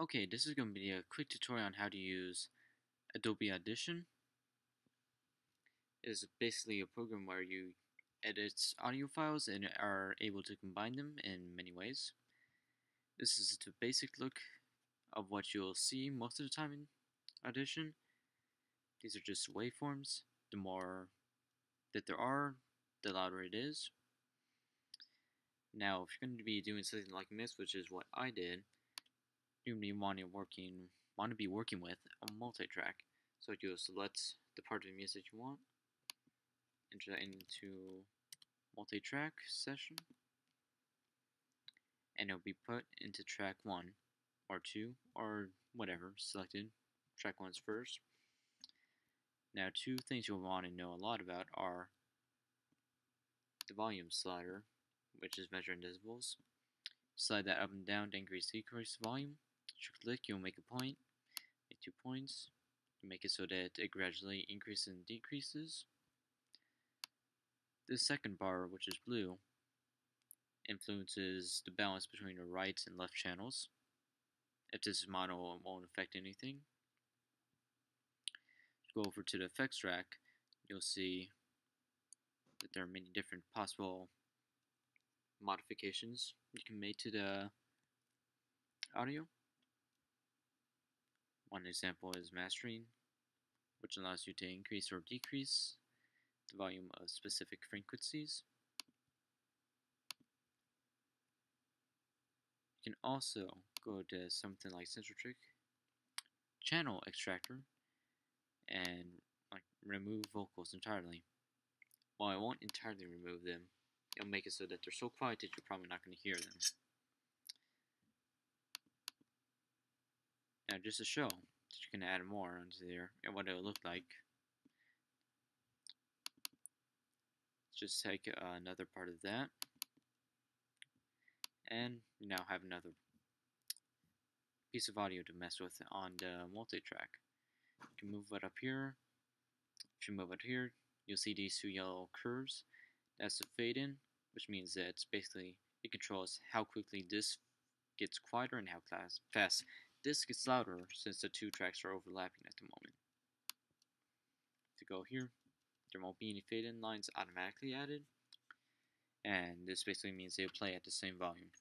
Okay, this is going to be a quick tutorial on how to use Adobe Audition. It is basically a program where you edit audio files and are able to combine them in many ways. This is the basic look of what you'll see most of the time in Audition. These are just waveforms. The more that there are, the louder it is. Now, if you're going to be doing something like this, which is what I did, you're going to be working with a multi-track. So you'll select the part of the music you want, enter that into multi-track session, and it'll be put into track 1 or 2 or whatever selected. Track 1's first. Now, two things you'll want to know a lot about are the volume slider, which is measured in decibels. Slide that up and down to decrease the volume. If you click, you'll make a point, make 2 points. You make it so that it gradually increases and decreases. The second bar, which is blue, influences the balance between the right and left channels. If this is mono, it won't affect anything. Go over to the effects track, you'll see that there are many different possible modifications you can make to the audio. One example is mastering, which allows you to increase or decrease the volume of specific frequencies. You can also go to something like Central-Trick Channel Extractor and remove vocals entirely. Well, I won't entirely remove them. It'll make it so that they're so quiet that you're probably not going to hear them. Now, just to show that you can add more onto there and what it'll look like, just take another part of that, and you now have another piece of audio to mess with on the multi-track. You can move it up here. If you move it here, you'll see these two yellow curves. That's the fade in, which means that it's basically it controls how quickly this gets quieter and how fast this gets louder, since the two tracks are overlapping at the moment. To go here, there won't be any fade in lines automatically added, and this basically means they'll play at the same volume.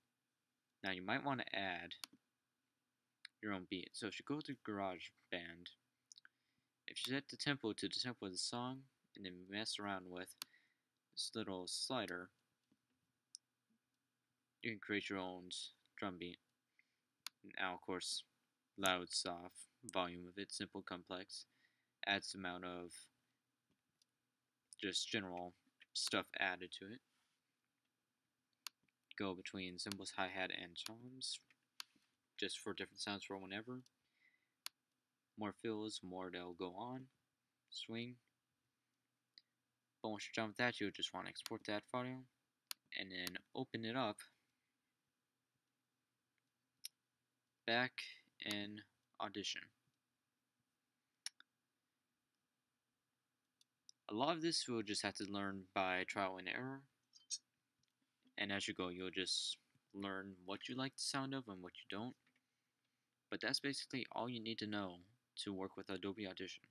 Now you might want to add your own beat. So if you go to GarageBand, if you set the tempo to the tempo of the song and then mess around with this little slider, you can create your own drum beat. Now, of course, loud, soft, volume of it, simple, complex, adds the amount of just general stuff added to it. Go between cymbals, hi-hat, and toms, just for different sounds for whenever. More fills, more they'll go on. Swing. But once you're done with that, you'll just want to export that file and then open it up back in Audition. A lot of this you'll just have to learn by trial and error, and as you go you'll just learn what you like the sound of and what you don't. But that's basically all you need to know to work with Adobe Audition.